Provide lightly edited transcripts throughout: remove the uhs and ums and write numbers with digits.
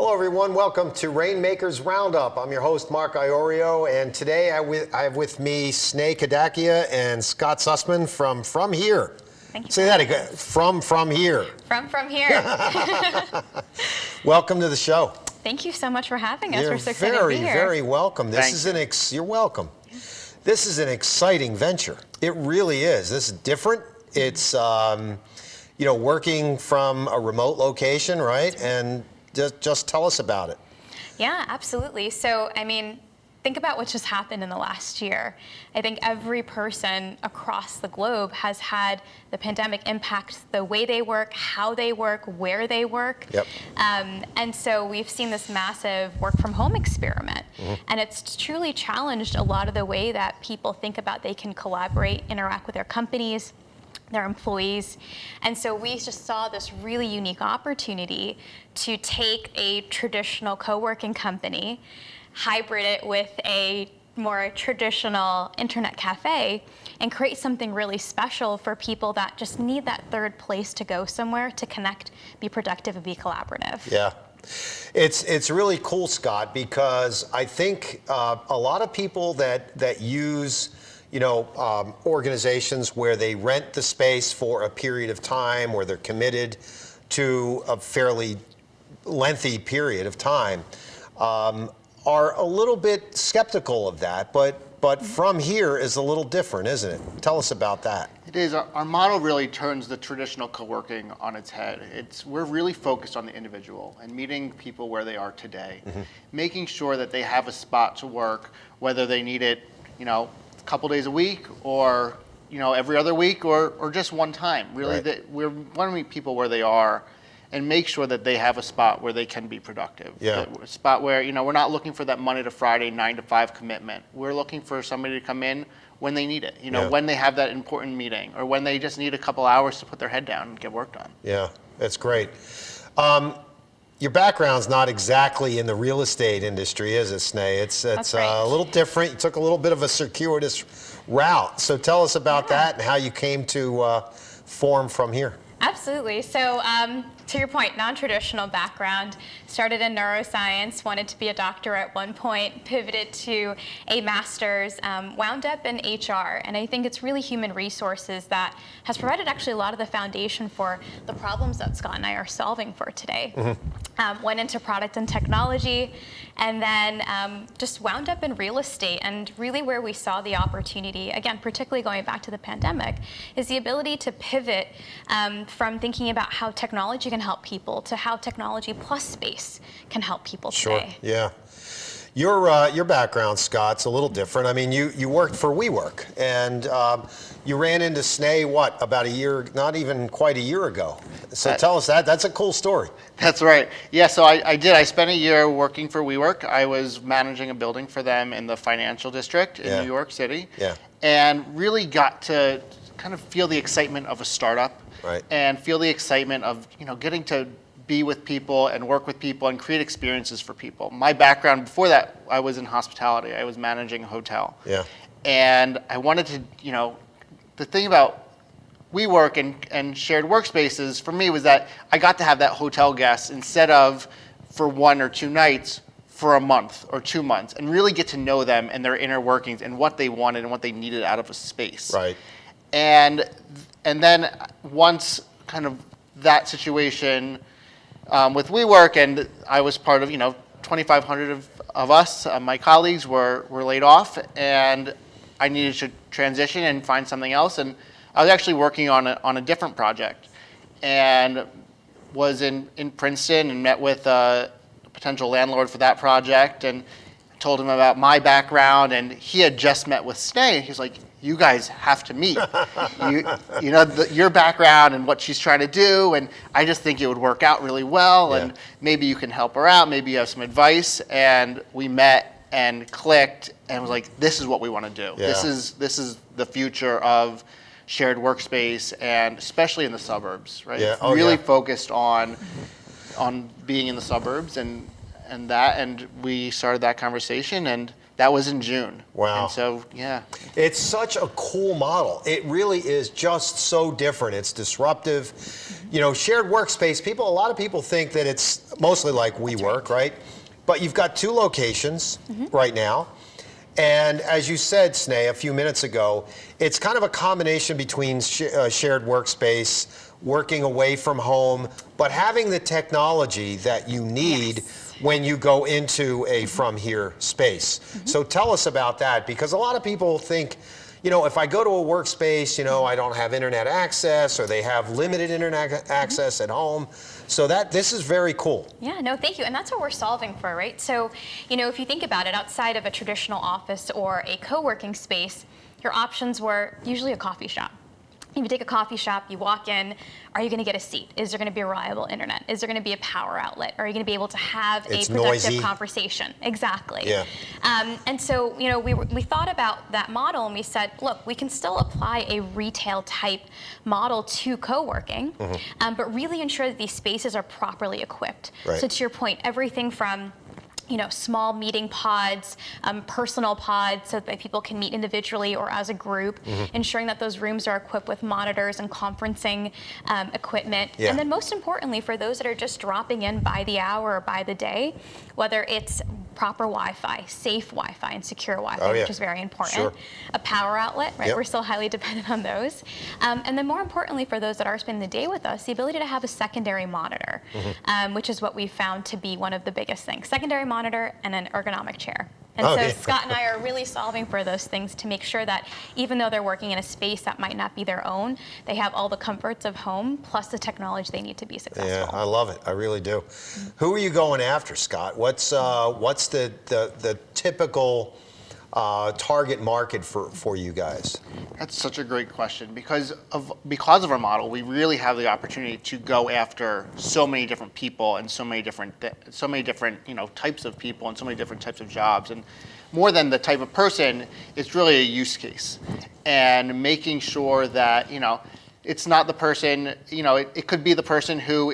Hello, everyone. Welcome to Rainmakers Roundup. I'm your host, Mark Iorio, and today I have with me Sneh, Kadakia, and Scott Sussman from here. Thank you. Say that again. From here. From here. Welcome to the show. Thank you so much for having us. You're We're so excited to be here. very welcome. You're welcome. This is an exciting venture. It really is. This is different. It's working from a remote location, right? And just tell us about it. Yeah, absolutely. So, think about what just happened in the last year. I think every person across the globe has had the pandemic impact the way they work, how they work, where they work. Yep. And so we've seen this massive work from home experiment. Mm-hmm. And it's truly challenged a lot of the way that people think about they can collaborate, interact with their companies, their employees. And so we just saw this really unique opportunity to take a traditional co-working company, hybrid it with a more traditional internet cafe, and create something really special for people that just need that third place to go somewhere to connect, be productive, and be collaborative. Yeah. It's really cool, Scott, because I think a lot of people that use organizations where they rent the space for a period of time, where they're committed to a fairly lengthy period of time, are a little bit skeptical of that. But from here is a little different, isn't it? Tell us about that. It is. Our model really turns the traditional co-working on its head. We're really focused on the individual and meeting people where they are today, making sure that they have a spot to work, whether they need it, a couple days a week or every other week or just one time. Really, right. We want to meet people where they are and make sure that they have a spot where they can be productive. Yeah. A spot where we're not looking for that Monday to Friday 9 to 5 commitment. We're looking for somebody to come in when they need it. When they have that important meeting or when they just need a couple hours to put their head down and get work done. Yeah, that's great. Your background's not exactly in the real estate industry, is it, Sneh? It's right. A little different. You took a little bit of a circuitous route. So tell us about that and how you came to form from here. Absolutely. So to your point, non-traditional background, started in neuroscience, wanted to be a doctor at one point, pivoted to a master's, wound up in HR. And I think it's really human resources that has provided actually a lot of the foundation for the problems that Scott and I are solving for today. Mm-hmm. Went into product and technology, and then just wound up in real estate. And really where we saw the opportunity, again, particularly going back to the pandemic, is the ability to pivot from thinking about how technology can help people to how technology plus space can help people today. Sure, yeah. Your background, Scott's a little different. I mean, you worked for WeWork, and you ran into Sneh, about a year, not even quite a year ago. So tell us that. That's a cool story. That's right. Yeah, so I did. I spent a year working for WeWork. I was managing a building for them in the financial district in New York City. Yeah. And really got to kind of feel the excitement of a startup. Right. And feel the excitement of getting to be with people and work with people and create experiences for people. My background before that, I was in hospitality. I was managing a hotel. Yeah. And I wanted to, the thing about WeWork and shared workspaces for me was that I got to have that hotel guest instead of for 1 or 2 nights for a month or 2 months and really get to know them and their inner workings and what they wanted and what they needed out of a space. Right. And then once kind of that situation with WeWork, and I was part of 2,500 of us, my colleagues were laid off, and I needed to transition and find something else. And I was actually working on a different project, and was in Princeton and met with a potential landlord for that project, and told him about my background, and he had just met with Sneh. He's like, you guys have to meet. Your background and what she's trying to do, and I just think it would work out really well, and maybe you can help her out, maybe you have some advice. And we met and clicked and was like, this is what we want to do. Yeah. This is the future of shared workspace, and especially in the suburbs, right? Yeah. Really focused on being in the suburbs and we started that conversation, and that was in June. Wow. And so, yeah. It's such a cool model. It really is just so different. It's disruptive. you know, shared workspace, a lot of people think that it's mostly like WeWork, right? But you've got 2 locations right now. And as you said, Sneh, a few minutes ago, it's kind of a combination between shared workspace, working away from home, but having the technology that you need when you go into a from here space. So tell us about that, because a lot of people think, you know, if I go to a workspace, you know, I don't have internet access, or they have limited internet access at home. So this is very cool. Yeah, no, thank you. And that's what we're solving for, right? So, you know, if you think about it, outside of a traditional office or a co-working space, your options were usually a coffee shop. If you take a coffee shop, you walk in, are you going to get a seat? Is there going to be a reliable internet? Is there going to be a power outlet? Are you going to be able to have a productive noisy conversation? Exactly. Yeah. And so, you know, we thought about that model and we said, look, we can still apply a retail type model to co-working, but really ensure that these spaces are properly equipped. Right. So to your point, everything from small meeting pods, personal pods, so that people can meet individually or as a group, ensuring that those rooms are equipped with monitors and conferencing equipment. Yeah. And then most importantly, for those that are just dropping in by the hour or by the day, whether it's proper Wi-Fi, safe Wi-Fi, and secure Wi-Fi, which is very important. Sure. A power outlet, right? Yep. We're still highly dependent on those. And then more importantly, for those that are spending the day with us, the ability to have a secondary monitor, which is what we found to be one of the biggest things. Secondary monitor and an ergonomic chair. And so Scott and I are really solving for those things to make sure that even though they're working in a space that might not be their own, they have all the comforts of home plus the technology they need to be successful. Yeah, I love it. I really do. Who are you going after, Scott? What's the typical target market for you guys? That's such a great question. Because of our model, we really have the opportunity to go after so many different people and so many different types of people and so many different types of jobs. And more than the type of person, it's really a use case, and making sure that it's not the person. It could be the person who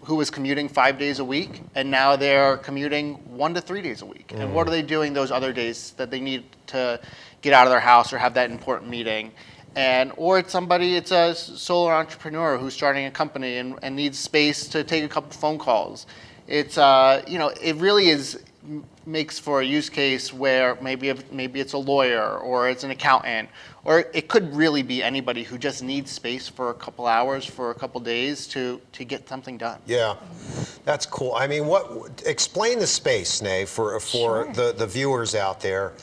was commuting 5 days a week, and now they're commuting 1 to 3 days a week. And what are they doing those other days that they need to get out of their house or have that important meeting? Or it's a solo entrepreneur who's starting a company and needs space to take a couple phone calls. It's it really makes for a use case where maybe it's a lawyer or it's an accountant, or it could really be anybody who just needs space for a couple hours, for a couple days to get something done. Yeah, that's cool. I mean, explain the space, Sneh, for Sure. the viewers out there.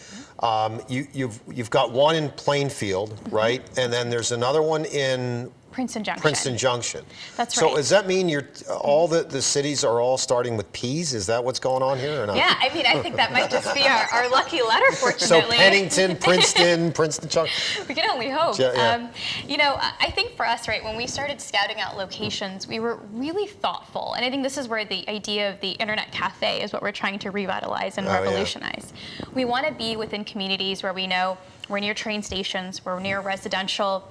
You've got one in Plainfield, right? And then there's another one in Princeton Junction. Princeton Junction. That's right. So does that mean all the cities are all starting with P's? Is that what's going on here or not? Yeah, I mean, I think that might just be our lucky letter, So fortunately. Pennington, Princeton Junction. We can only hope. Yeah. I think for us, right, when we started scouting out locations, we were really thoughtful. And I think this is where the idea of the internet cafe is what we're trying to revitalize and revolutionize. We want to be within communities where we know we're near train stations, we're near residential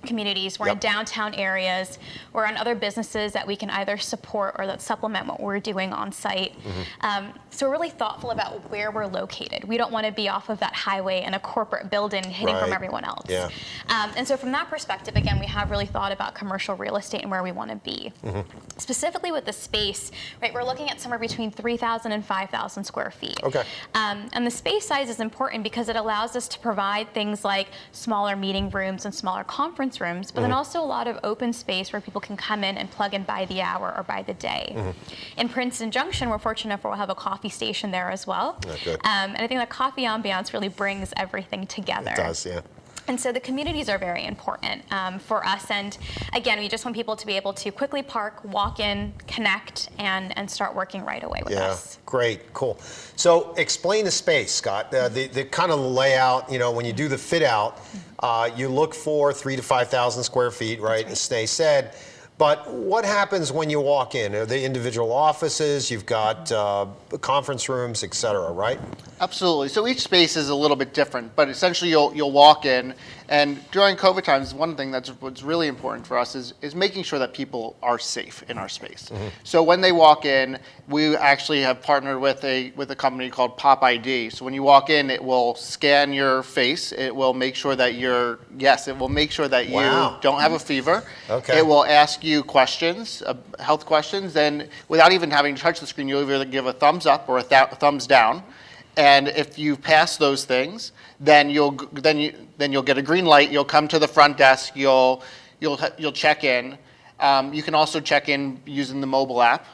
communities, we're in downtown areas, we're on other businesses that we can either support or that supplement what we're doing on site. So we're really thoughtful about where we're located. We don't want to be off of that highway in a corporate building hidden from everyone else. Yeah. And so from that perspective, again, we have really thought about commercial real estate and where we want to be. Specifically with the space, right, we're looking at somewhere between 3,000 and 5,000 square feet. Okay. And the space size is important because it allows us to provide things like smaller meeting rooms and smaller conference rooms, but then also a lot of open space where people can come in and plug in by the hour or by the day. In Princeton Junction, we're fortunate enough we'll have a coffee station there as well. Good. And I think the coffee ambiance really brings everything together. It does, yeah. And so the communities are very important for us. And again, we just want people to be able to quickly park, walk in, connect, and start working right away with us. Yeah, great, cool. So explain the space, Scott. The kind of layout, when you do the fit out, you look for 3,000 to 5,000 square feet, right? As Sneh said, But what happens when you walk in? Are they individual offices? You've got conference rooms, et cetera, right? Absolutely. So each space is a little bit different, but essentially you'll walk in, and during COVID times, one thing what's really important for us is making sure that people are safe in our space. So when they walk in, we actually have partnered with a company called Pop ID. So when you walk in, it will scan your face. It will make sure that Wow. you don't have a fever. Okay. It will ask you questions, health questions, and without even having to touch the screen, you'll either give a thumbs up or a thumbs down. And if you pass those things, then you'll get a green light. You'll come to the front desk. You'll check in. You can also check in using the mobile app,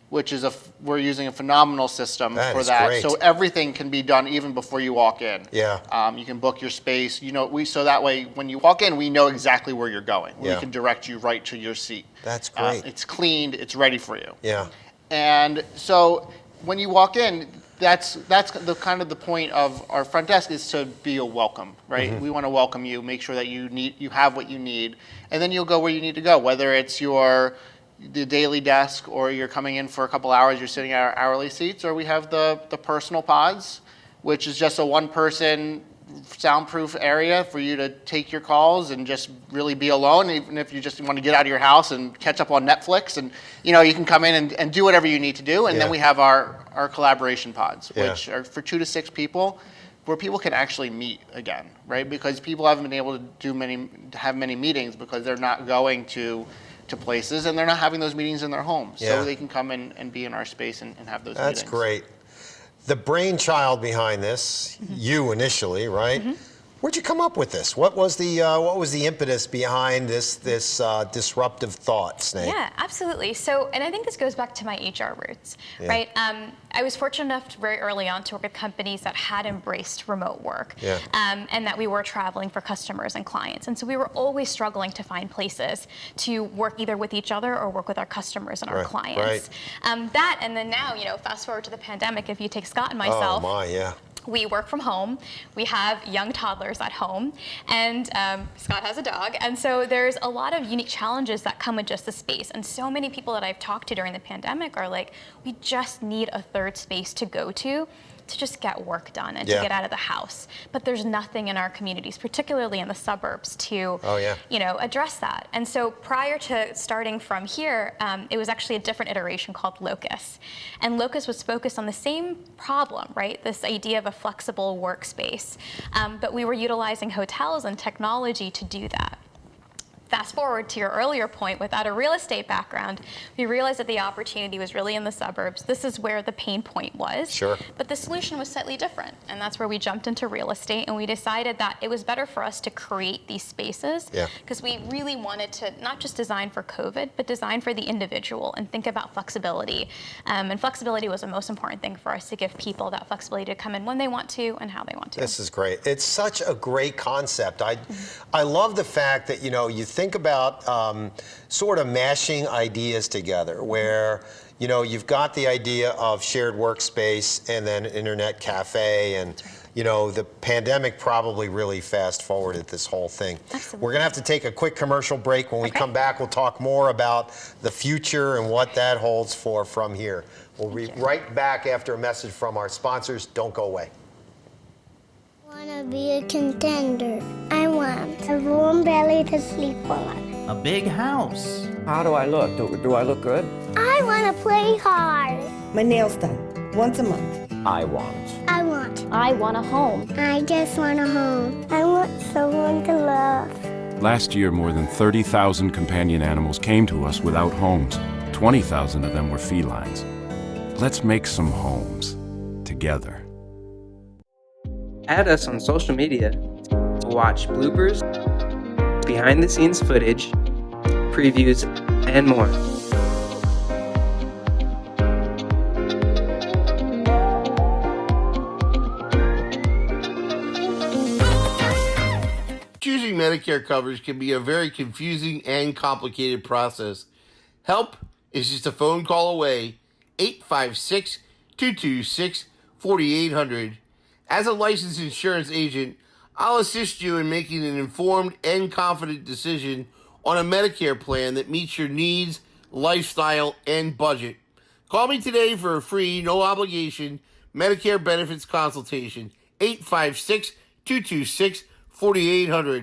which is we're using a phenomenal system for that. Great. So everything can be done even before you walk in. Yeah. You can book your space. So that way when you walk in, we know exactly where you're going. Yeah. We can direct you right to your seat. That's great. It's cleaned. It's ready for you. Yeah. And so when you walk in, that's the kind of the point of our front desk is to be a welcome, right? We want to welcome you, make sure that you have what you need, and then you'll go where you need to go, whether it's the daily desk or you're coming in for a couple hours, you're sitting at our hourly seats, or we have the personal pods, which is just a one-person soundproof area for you to take your calls and just really be alone, even if you just want to get out of your house and catch up on Netflix, and you can come in and do whatever you need to do. And then we have our collaboration pods, which are for 2 to 6 people, where people can actually meet again, right? Because people haven't been able to have many meetings because they're not going to places, and they're not having those meetings in their homes. So they can come in and be in our space and have those meetings. That's great. The brainchild behind this, you initially, right? Where'd you come up with this? What was the impetus behind this disruptive thought, Sneh? Yeah, absolutely. So, and I think this goes back to my HR roots, right? I was fortunate enough very early on to work with companies that had embraced remote work, and that we were traveling for customers and clients. And so we were always struggling to find places to work either with each other or work with our customers and our clients. That, and then now, fast forward to the pandemic, if you take Scott and myself. Oh my, yeah. We work from home. We have young toddlers at home, and Scott has a dog. And so there's a lot of unique challenges that come with just the space. And so many people that I've talked to during the pandemic are like, we just need a third space to go to just get work done and to get out of the house. But there's nothing in our communities, particularly in the suburbs, to address that. And so prior to starting from here, it was actually a different iteration called Locus. And Locus was focused on the same problem, right? This idea of a flexible workspace. But we were utilizing hotels and technology to do that. Fast forward to your earlier point, without a real estate background, we realized that the opportunity was really in the suburbs. This is where the pain point was. Sure. But the solution was slightly different, and that's where we jumped into real estate, and we decided that it was better for us to create these spaces, because we really wanted to not just design for COVID, but design for the individual and think about flexibility. And flexibility was the most important thing for us, to give people that flexibility to come in when they want to and how they want to. This is great. It's such a great concept. I love the fact that, you think about sort of mashing ideas together, where you've got the idea of shared workspace and then internet cafe, and the pandemic probably really fast forwarded this whole thing. Absolutely. We're gonna have to take a quick commercial break. When we come back, we'll talk more about the future and what that holds from here. We'll be right back after a message from our sponsors. Don't go away. I want to be a contender. I want a warm belly to sleep on. A big house. How do I look? Do I look good? I want to play hard. My nails done once a month. I want. I want a home. I just want a home. I want someone to love. Last year, more than 30,000 companion animals came to us without homes. 20,000 of them were felines. Let's make some homes together. Add us on social media to watch bloopers, behind-the-scenes footage, previews, and more. Choosing Medicare coverage can be a very confusing and complicated process. Help is just a phone call away. 856-226-4800. As a licensed insurance agent, I'll assist you in making an informed and confident decision on a Medicare plan that meets your needs, lifestyle, and budget. Call me today for a free, no obligation Medicare benefits consultation. 856-226-4800.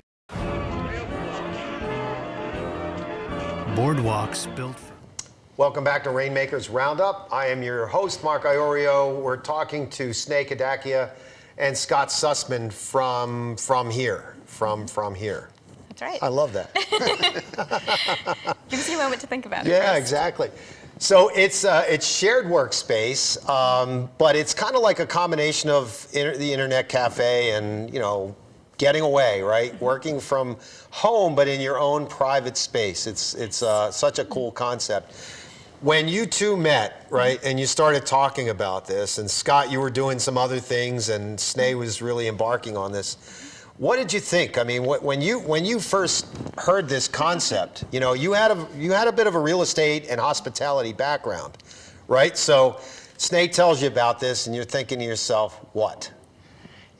Boardwalks built for... Welcome back to Rainmakers Roundup. I am your host, Mark Iorio. We're talking to Sneh Kadakia and Scott Sussman from here. That's right. I love that. Gives you a moment to think about it. Yeah, first. exactly. So it's shared workspace, but it's kind of like a combination of the internet cafe and, you know, getting away, right? Working from home, but in your own private space. It's such a cool concept. When you two met, right, and you started talking about this, and Scott, you were doing some other things, and Sneh was really embarking on this. What did you think? I mean, when you first heard this concept, you know, you had a bit of a real estate and hospitality background, right? So Sneh tells you about this, and you're thinking to yourself, what?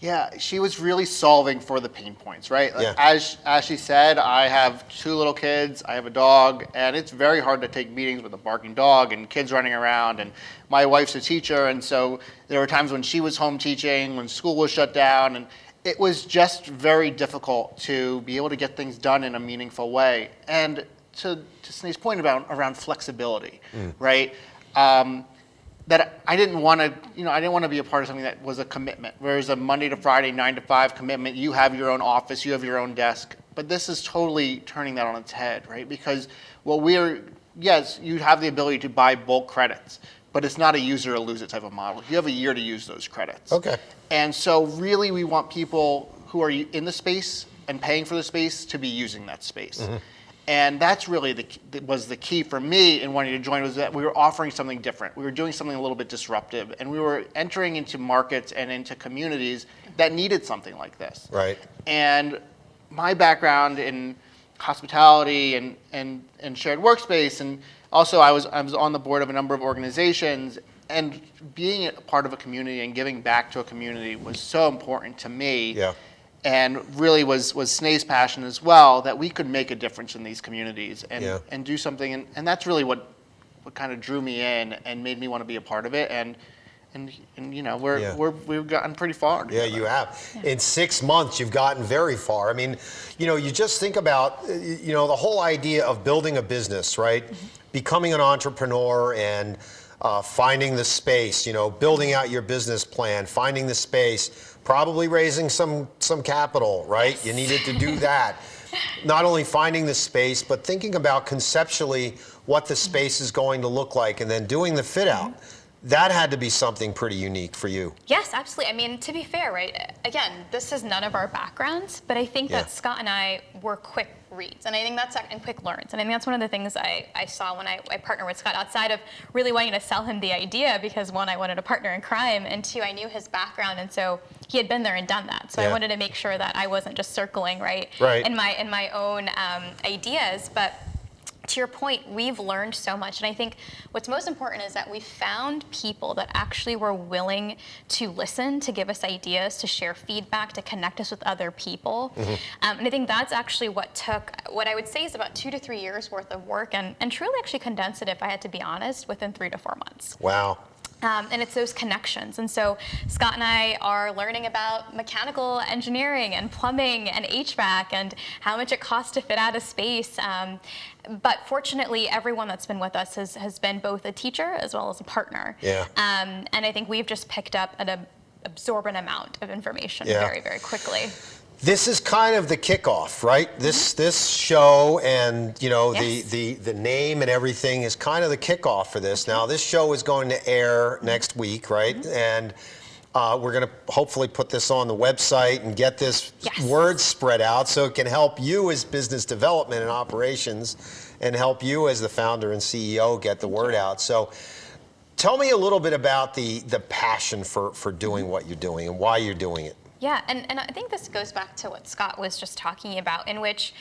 Yeah, she was really solving for the pain points, right? Like, Yeah. as she said, I have 2 little kids, I have a dog, and it's very hard to take meetings with a barking dog and kids running around, and my wife's a teacher, and so there were times when she was home teaching, when school was shut down, and it was just very difficult to be able to get things done in a meaningful way. And to Sneh's point around flexibility, right? That I didn't want to be a part of something that was a commitment. Whereas a Monday to Friday, 9 to 5 commitment, you have your own office, you have your own desk. But this is totally turning that on its head, right? Because yes, you have the ability to buy bulk credits, but it's not a use it or lose it type of model. You have a year to use those credits. Okay. And so really we want people who are in the space and paying for the space to be using that space. Mm-hmm. And that's really was the key for me in wanting to join, was that we were offering something different. We were doing something a little bit disruptive, and we were entering into markets and into communities that needed something like this. Right. And my background in hospitality and shared workspace, and also I was on the board of a number of organizations, and being a part of a community and giving back to a community was so important to me. Yeah. And really was Sneh's passion as well, that we could make a difference in these communities and do something. And that's really what kind of drew me in and made me want to be a part of it. And you know, we've gotten pretty far together. Yeah, you have. In 6 months, you've gotten very far. I mean, you know, you just think about, you know, the whole idea of building a business, right? Mm-hmm. Becoming an entrepreneur and finding the space, you know, building out your business plan, finding the space, probably raising some capital, right? Yes. You needed to do that. Not only finding the space, but thinking about conceptually what the space is going to look like, and then doing the fit out. That had to be something pretty unique for you. Yes, absolutely. I mean, to be fair, right? Again, this is none of our backgrounds, but I think that Scott and I were quick reads, and I think and quick learns. And I think that's one of the things I saw when I partnered with Scott, outside of really wanting to sell him the idea, because 1, I wanted a partner in crime, and 2, I knew his background, and so he had been there and done that. So I wanted to make sure that I wasn't just circling in my own ideas, but to your point, we've learned so much. And I think what's most important is that we found people that actually were willing to listen, to give us ideas, to share feedback, to connect us with other people. Mm-hmm. And I think that's actually what took, what I would say is about 2 to 3 years worth of work, and truly actually condensed it, if I had to be honest, within 3 to 4 months. Wow. And it's those connections. And so Scott and I are learning about mechanical engineering and plumbing and HVAC and how much it costs to fit out a space. But fortunately, everyone that's been with us has been both a teacher as well as a partner. Yeah. And I think we've just picked up an absorbent amount of information very, very quickly. This is kind of the kickoff, right? This show and, you know, the name and everything is kind of the kickoff for this. Now, this show is going to air next week, right? And we're going to hopefully put this on the website and get this word spread out so it can help you as business development and operations, and help you as the founder and CEO get the word out. So tell me a little bit about the passion for doing what you're doing and why you're doing it. Yeah, and I think this goes back to what Scott was just talking about, in which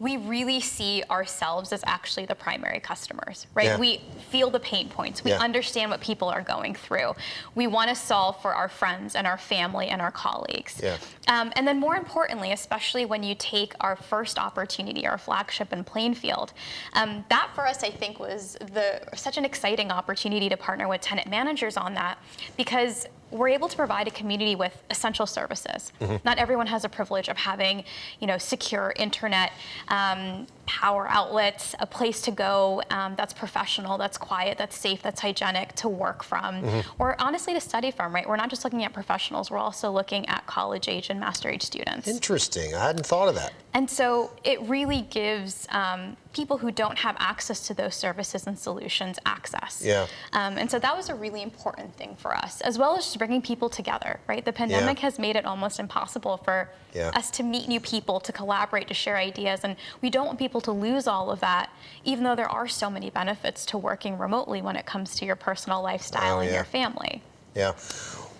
we really see ourselves as actually the primary customers, right? Yeah. We feel the pain points. We understand what people are going through. We want to solve for our friends and our family and our colleagues. Yeah. And then more importantly, especially when you take our first opportunity, our flagship in Plainfield, that for us, I think, was such an exciting opportunity to partner with tenant managers on that, because we're able to provide a community with essential services. Not everyone has a privilege of having, secure internet, power outlets, a place to go that's professional, that's quiet, that's safe, that's hygienic to work from, or honestly to study from, right? We're not just looking at professionals, we're also looking at college age and master age students. Interesting. I hadn't thought of that. And so it really gives people who don't have access to those services and solutions access. Yeah. And so that was a really important thing for us, as well as just bringing people together, right? The pandemic has made it almost impossible for us to meet new people, to collaborate, to share ideas, and we don't want people to lose all of that, even though there are so many benefits to working remotely when it comes to your personal lifestyle and your family. Yeah.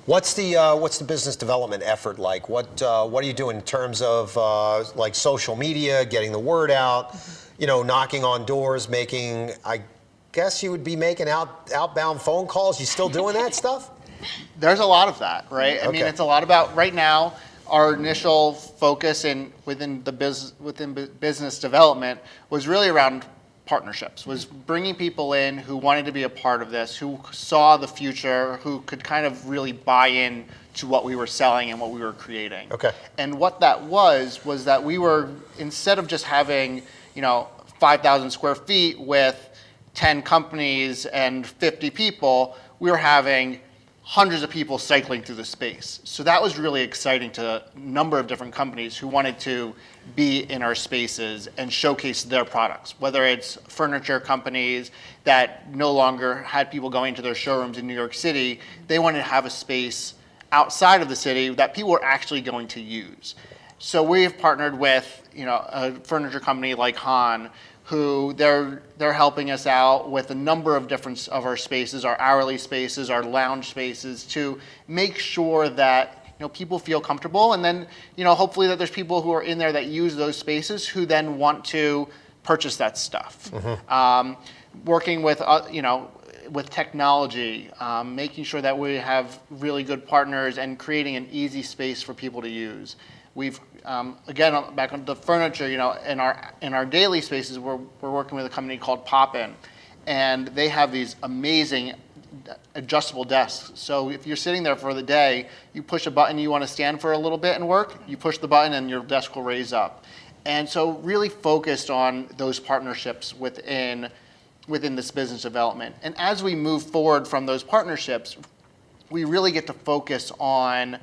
What's the business development effort like? What are you doing in terms of like social media, getting the word out, knocking on doors, making, I guess you would be making outbound phone calls. You still doing that stuff? There's a lot of that, right? I mean, it's a lot about, right now, our initial focus within business development was really around partnerships, was bringing people in who wanted to be a part of this, who saw the future, who could kind of really buy in to what we were selling and what we were creating. Okay. And what that was that we were, instead of just having, 5,000 square feet with 10 companies and 50 people, we were having hundreds of people cycling through the space. So that was really exciting to a number of different companies who wanted to be in our spaces and showcase their products, whether it's furniture companies that no longer had people going to their showrooms in New York City. They wanted to have a space outside of the city that people were actually going to use. So we've partnered with, a furniture company like Han, who they're helping us out with a number of different of our spaces, our hourly spaces, our lounge spaces, to make sure that people feel comfortable, and then hopefully that there's people who are in there that use those spaces who then want to purchase that stuff. Working with with technology, making sure that we have really good partners and creating an easy space for people to use. We've again, back on the furniture, in our daily spaces, we're working with a company called Poppin, and they have these amazing adjustable desks. So if you're sitting there for the day, you push a button, you want to stand for a little bit and work, you push the button and your desk will raise up. And so really focused on those partnerships within this business development. And as we move forward from those partnerships, we really get to focus on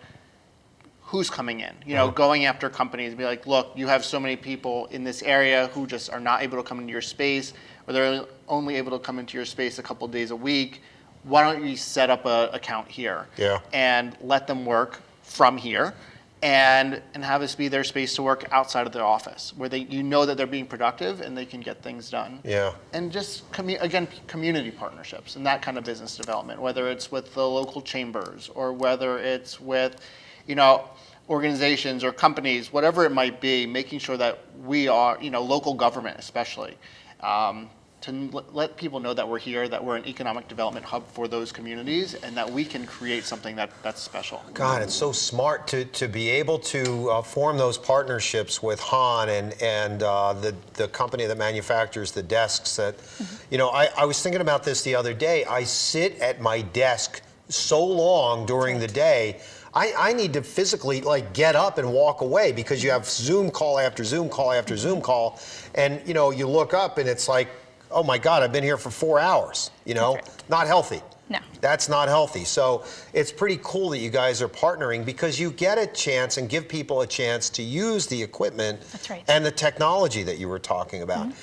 who's coming in, going after companies and be like, look, you have so many people in this area who just are not able to come into your space, or they're only able to come into your space a couple days a week. Why don't you set up an account here and let them work from here and have this be their space to work outside of their office, where that they're being productive and they can get things done. And just, community partnerships and that kind of business development, whether it's with the local chambers or whether it's with organizations or companies, whatever it might be, making sure that we are, local government especially, to let people know that we're here, that we're an economic development hub for those communities, and that we can create something that's special. God, it's so smart to be able to form those partnerships with Han and the company that manufactures the desks. That, I was thinking about this the other day. I sit at my desk so long during the day. I need to physically get up and walk away, because you have Zoom call after Zoom call after Zoom call, and you look up and it's like, oh my God, I've been here for 4 hours. Not healthy. No. That's not healthy. So it's pretty cool that you guys are partnering, because you get a chance and give people a chance to use the equipment and the technology that you were talking about.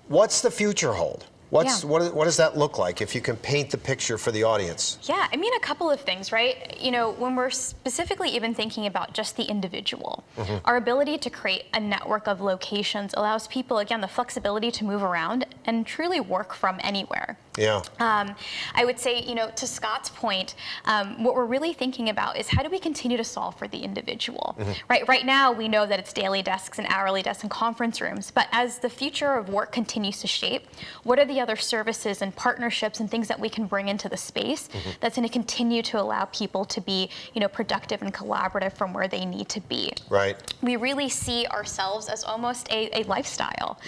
What's the future hold? What does that look like, if you can paint the picture for the audience? Yeah, I mean, a couple of things, right? When we're specifically even thinking about just the individual, our ability to create a network of locations allows people, again, the flexibility to move around and truly work from anywhere. Yeah. I would say, to Scott's point, what we're really thinking about is how do we continue to solve for the individual, right? Right now, we know that it's daily desks and hourly desks and conference rooms, but as the future of work continues to shape, what are the other services and partnerships and things that we can bring into the space that's going to continue to allow people to be, productive and collaborative from where they need to be? Right. We really see ourselves as almost a lifestyle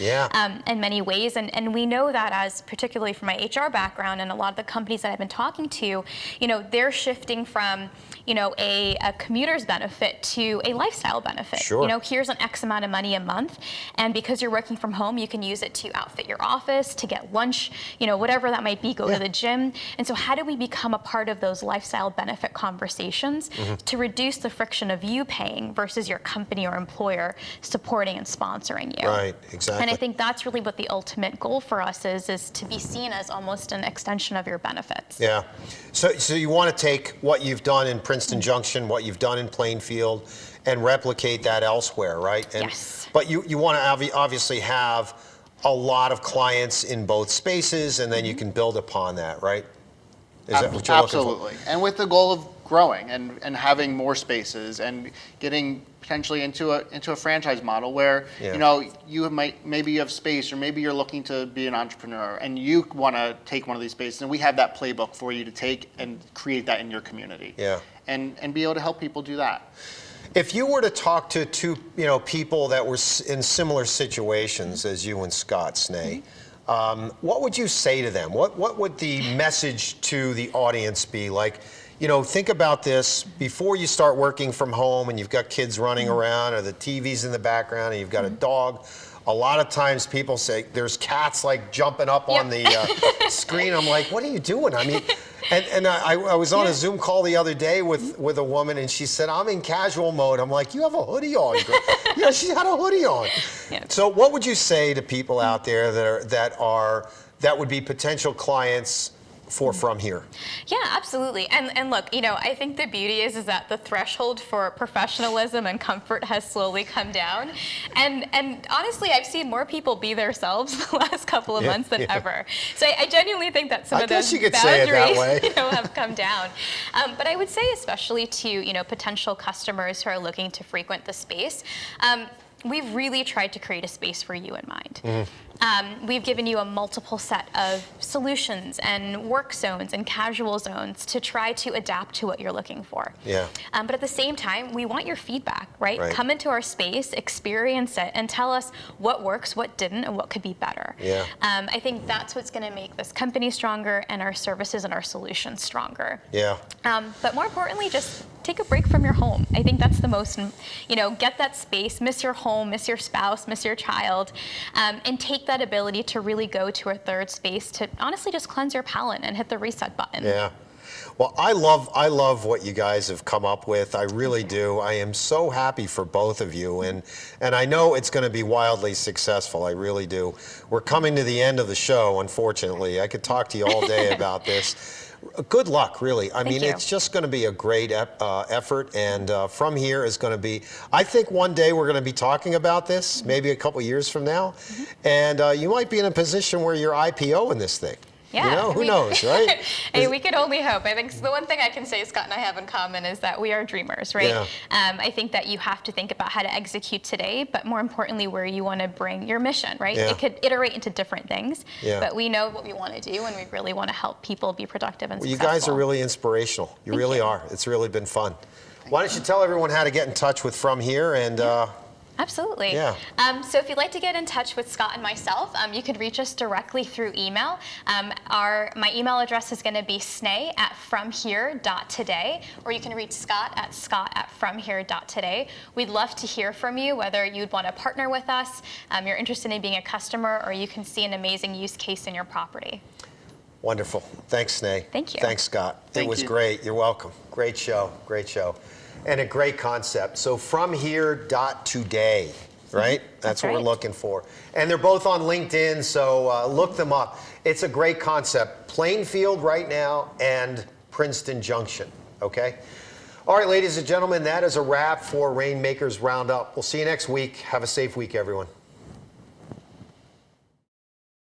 in many ways, and we know that as, particularly from my HR background and a lot of the companies that I've been talking to, they're shifting from, a commuter's benefit to a lifestyle benefit. Sure. Here's an X amount of money a month, and because you're working from home, you can use it to outfit your office, to get lunch, whatever that might be, go to the gym. And so how do we become a part of those lifestyle benefit conversations to reduce the friction of you paying versus your company or employer supporting and sponsoring you? Right, exactly. And I think that's really what the ultimate goal for us is to be seen as almost an extension of your benefits. Yeah. So you want to take what you've done in Princeton Junction, what you've done in Plainfield, and replicate that elsewhere, right? And, yes. But you want to obviously have a lot of clients in both spaces, and then you can build upon that, right? Is that what you're looking for? Absolutely. And with the goal of growing and having more spaces and getting potentially into a franchise model where maybe you have space, or maybe you're looking to be an entrepreneur and you want to take one of these spaces, and we have that playbook for you to take and create that in your community. Yeah. And be able to help people do that. If you were to talk to two people that were in similar situations as you and Scott, Sneh, what would you say to them? What would the message to the audience be? Like, think about this before you start working from home and you've got kids running around, or the TV's in the background and you've got a dog. A lot of times people say there's cats like jumping up on the screen. I'm like, what are you doing? I mean, and I was on a Zoom call the other day with a woman, and she said, I'm in casual mode. I'm like, you have a hoodie on, girl. Yeah, she had a hoodie on. Yeah. So what would you say to people out there that would be potential clients for From Here? Yeah, absolutely. And look, I think the beauty is that the threshold for professionalism and comfort has slowly come down. And honestly, I've seen more people be themselves the last couple of months than ever. So I genuinely think that some of those boundaries have come down. But I would say, especially to potential customers who are looking to frequent the space, we've really tried to create a space for you in mind. We've given you a multiple set of solutions and work zones and casual zones to try to adapt to what you're looking for. Yeah. But at the same time, we want your feedback, right? Come into our space, experience it, and tell us what works, what didn't, and what could be better. Yeah. I think that's what's going to make this company stronger and our services and our solutions stronger. Yeah. But more importantly, just take a break from your home. I think that's the most, get that space, miss your home, miss your spouse, miss your child, and take that ability to really go to a third space to honestly just cleanse your palate and hit the reset button. Yeah. Well, I love what you guys have come up with. I really do. I am so happy for both of you, and I know it's going to be wildly successful. I really do. We're coming to the end of the show, unfortunately. I could talk to you all day about this. Good luck, really. I mean, it's just going to be a great effort, and From Here is going to be, I think one day we're going to be talking about this, maybe a couple years from now, and you might be in a position where you're IPO in this thing. Yeah. Who knows, right? Hey, we could only hope. I think the one thing I can say Scott and I have in common is that we are dreamers, right? Yeah. I think that you have to think about how to execute today, but more importantly, where you want to bring your mission, right? Yeah. It could iterate into different things, Yeah. but we know what we want to do, and we really want to help people be productive and successful. You guys are really inspirational. You really are. It's really been fun. Why don't you tell everyone how to get in touch with From Here and Absolutely. Yeah. So if you'd like to get in touch with Scott and myself, you could reach us directly through email. My email address is going to be sneh@fromhere.today, or you can reach Scott at scott@fromhere.today. We'd love to hear from you, whether you'd want to partner with us, you're interested in being a customer, or you can see an amazing use case in your property. Wonderful. Thanks, Sneh. Thank you. Thanks, Scott. It was great. You're welcome. Great show. Great show. And a great concept. So fromhere.today, right? That's what we're looking for. And they're both on LinkedIn, so look them up. It's a great concept. Plainfield right now and Princeton Junction, okay? All right, ladies and gentlemen, that is a wrap for Rainmakers Roundup. We'll see you next week. Have a safe week, everyone.